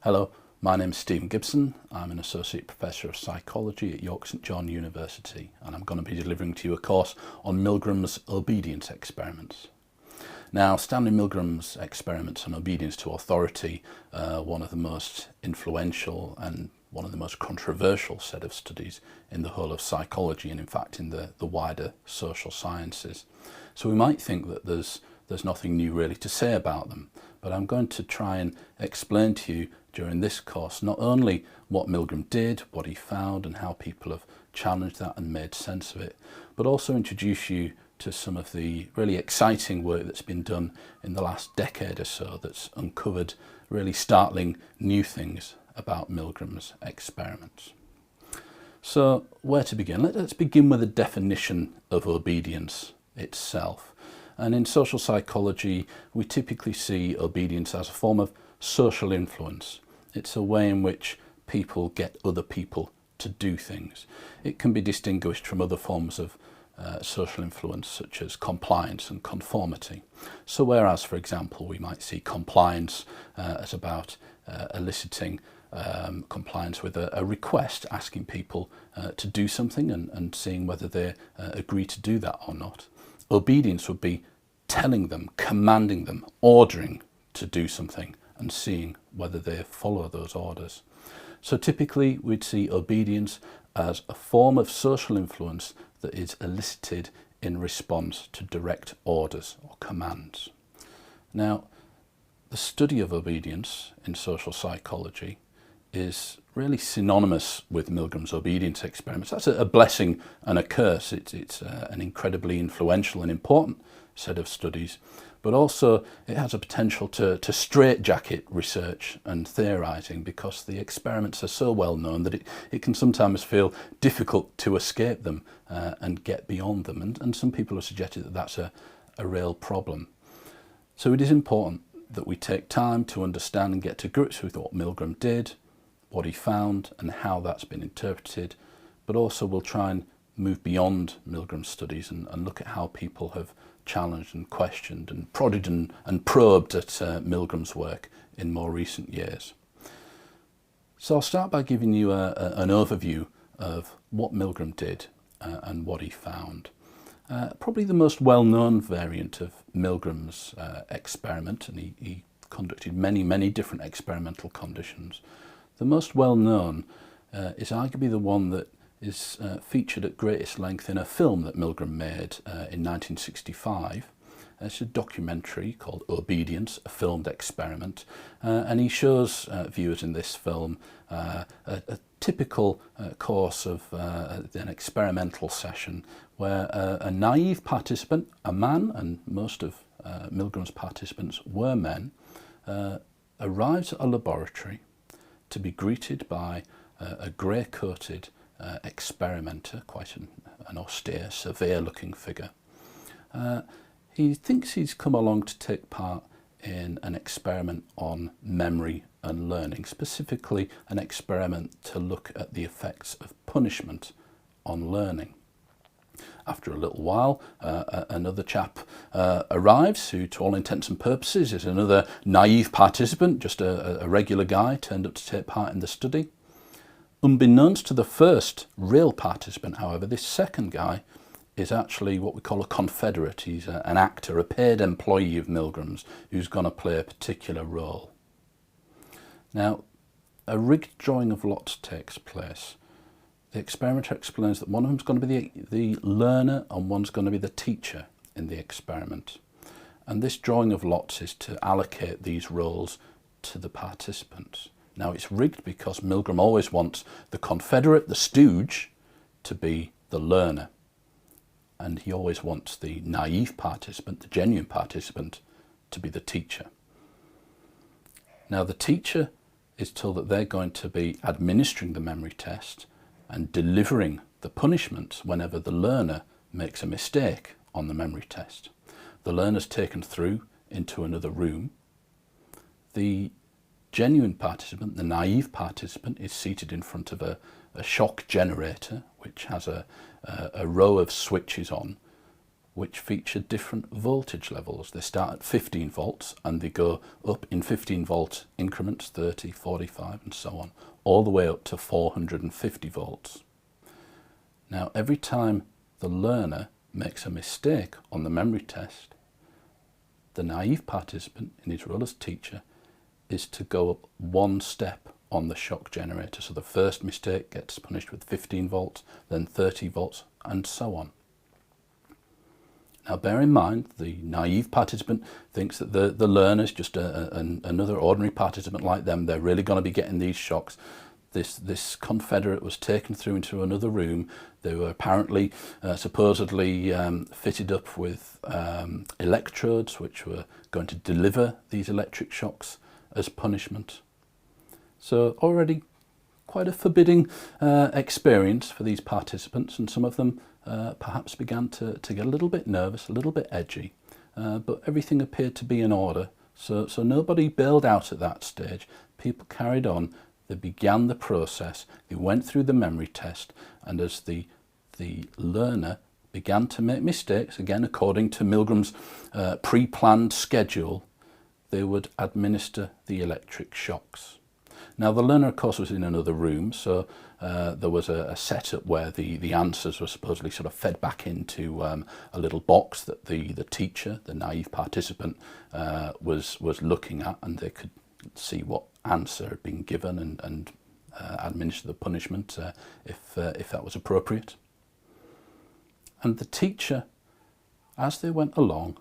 Hello, my name is Stephen Gibson. I'm an Associate Professor of Psychology at York St John University, and I'm going to be delivering to you a course on Milgram's obedience experiments. Now, Stanley Milgram's experiments on obedience to authority are one of the most influential and one of the most controversial set of studies in the whole of psychology, and in fact in the wider social sciences. So we might think that there's nothing new really to say about them, but I'm going to try and explain to you during this course not only what Milgram did, what he found and how people have challenged that and made sense of it, but also introduce you to some of the really exciting work that's been done in the last decade or so that's uncovered really startling new things about Milgram's experiments. So where to begin? Let's begin with a definition of obedience itself. And in social psychology, we typically see obedience as a form of social influence. It's a way in which people get other people to do things. It can be distinguished from other forms of social influence, such as compliance and conformity. So whereas, for example, we might see compliance as about eliciting compliance with a request, asking people to do something and seeing whether they agree to do that or not. Obedience would be telling them, commanding them, ordering to do something and seeing whether they follow those orders. So typically we'd see obedience as a form of social influence that is elicited in response to direct orders or commands. Now, the study of obedience in social psychology is really synonymous with Milgram's obedience experiments. That's a blessing and a curse. It's an incredibly influential and important set of studies, but also it has a potential to straitjacket research and theorising, because the experiments are so well known that it can sometimes feel difficult to escape them and get beyond them, and some people have suggested that that's a real problem. So it is important that we take time to understand and get to grips with what Milgram did, what he found and how that's been interpreted, but also we'll try and move beyond Milgram's studies and look at how people have challenged and questioned and prodded and probed at Milgram's work in more recent years. So I'll start by giving you an overview of what Milgram did and what he found. Probably the most well-known variant of Milgram's experiment, and he conducted many different experimental conditions. The most well-known is arguably the one that is featured at greatest length in a film that Milgram made in 1965. It's a documentary called Obedience, a filmed experiment, and he shows viewers in this film a typical course of an experimental session where a naive participant, a man, and most of Milgram's participants were men, arrives at a laboratory to be greeted by a grey-coated experimenter, quite an austere, severe-looking figure. He thinks he's come along to take part in an experiment on memory and learning, specifically an experiment to look at the effects of punishment on learning. After a little while, another chap arrives who, to all intents and purposes, is another naive participant, just a regular guy turned up to take part in the study. Unbeknownst to the first real participant, however, this second guy is actually what we call a confederate. He's an actor, a paid employee of Milgram's, who's going to play a particular role. Now, a rigged drawing of lots takes place. The experimenter explains that one of them's going to be the learner and one's going to be the teacher in the experiment. And this drawing of lots is to allocate these roles to the participants. Now, it's rigged because Milgram always wants the confederate, the stooge, to be the learner. And he always wants the naive participant, the genuine participant, to be the teacher. Now, the teacher is told that they're going to be administering the memory test and delivering the punishments whenever the learner makes a mistake on the memory test. The learner's taken through into another room. The genuine participant, the naive participant, is seated in front of a shock generator which has a row of switches on, which feature different voltage levels. They start at 15 volts and they go up in 15 volt increments, 30, 45 and so on, all the way up to 450 volts. Now every time the learner makes a mistake on the memory test, the naive participant in his role as teacher is to go up one step on the shock generator. So the first mistake gets punished with 15 volts, then 30 volts and so on. Now bear in mind, the naive participant thinks that the learner is just another ordinary participant like them. They're really going to be getting these shocks. This confederate was taken through into another room. They were apparently, supposedly fitted up with electrodes which were going to deliver these electric shocks as punishment. So already quite a forbidding experience for these participants, and some of them perhaps began to get a little bit nervous, a little bit edgy, but everything appeared to be in order. So nobody bailed out at that stage. People carried on. They began the process, they went through the memory test, and as the learner began to make mistakes, again according to Milgram's pre-planned schedule, they would administer the electric shocks. Now the learner of course was in another room, so there was a setup where the answers were supposedly sort of fed back into a little box that the teacher, the naive participant, was looking at, and they could see what answer had been given and administer the punishment if that was appropriate. And the teacher, as they went along,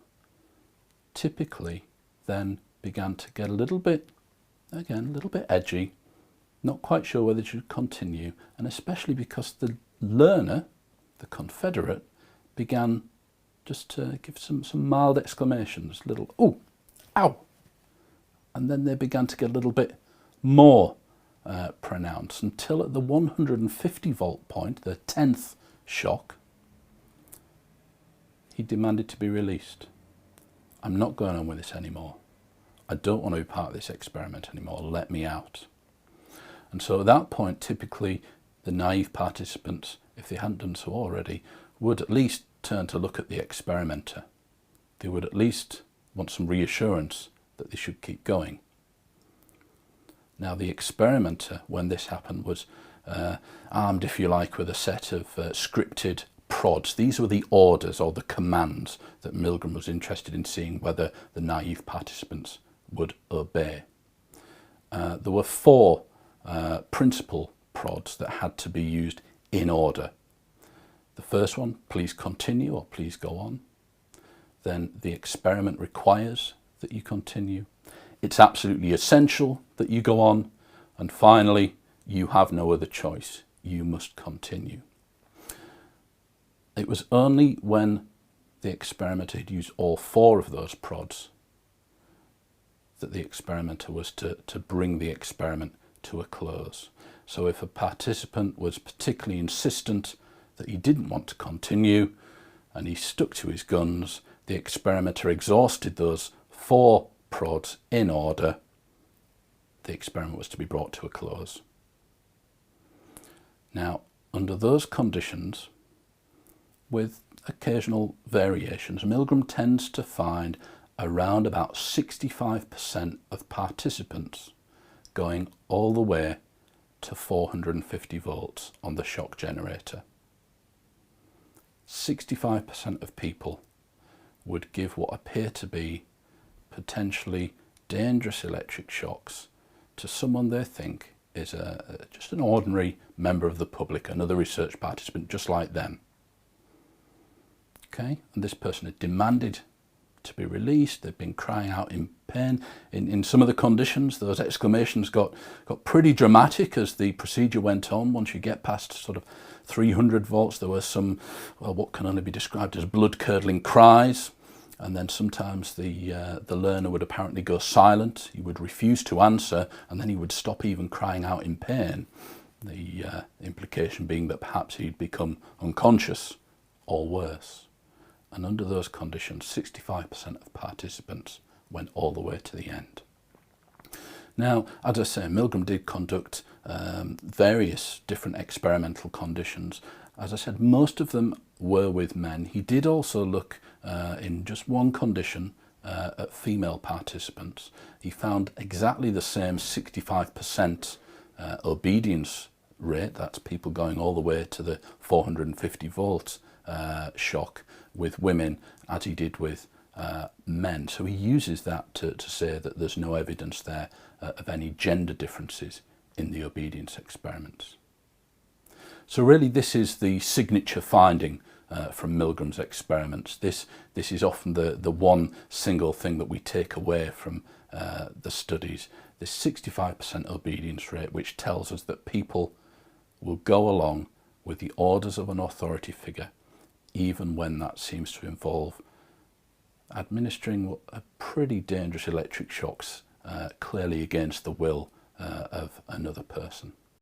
typically then began to get a little bit edgy, not quite sure whether they should continue, and especially because the learner, the confederate, began just to give some mild exclamations, little "ooh, ow," and then they began to get a little bit more pronounced, until at the 150 volt point, the 10th shock, he demanded to be released. "I'm not going on with this anymore. I don't want to be part of this experiment anymore. Let me out." And so at that point, typically the naive participants, if they hadn't done so already, would at least turn to look at the experimenter. They would at least want some reassurance that they should keep going. Now the experimenter, when this happened, was armed, if you like, with a set of scripted prods. These were the orders or the commands that Milgram was interested in seeing whether the naive participants would obey. There were 4 principal prods that had to be used in order. The first one, please continue or please go on. Then the experiment requires that you continue. It's absolutely essential that you go on. And finally, you have no other choice. You must continue. It was only when the experimenter had used all 4 of those prods that the experimenter was to bring the experiment to a close. So if a participant was particularly insistent that he didn't want to continue and he stuck to his guns, the experimenter exhausted those 4 prods in order. The experiment was to be brought to a close. Now, under those conditions, with occasional variations, Milgram tends to find around about 65% of participants going all the way to 450 volts on the shock generator. 65% of people would give what appear to be potentially dangerous electric shocks to someone they think is just an ordinary member of the public, another research participant just like them. Okay, and this person had demanded to be released. They've been crying out in pain. In some of the conditions, those exclamations got pretty dramatic as the procedure went on. Once you get past sort of 300 volts, there were some, well, what can only be described as blood-curdling cries. And then sometimes the learner would apparently go silent. He would refuse to answer, and then he would stop even crying out in pain. The implication being that perhaps he'd become unconscious or worse. And under those conditions, 65% of participants went all the way to the end. Now, as I say, Milgram did conduct various different experimental conditions. As I said, most of them were with men. He did also look in just one condition at female participants. He found exactly the same 65% obedience rate, that's people going all the way to the 450 volt shock with women, as he did with men. So he uses that to say that there's no evidence there of any gender differences in the obedience experiments. So really this is the signature finding from Milgram's experiments. This is often the one single thing that we take away from the studies, this 65% obedience rate, which tells us that people will go along with the orders of an authority figure, even when that seems to involve administering a pretty dangerous electric shocks, clearly against the will of another person.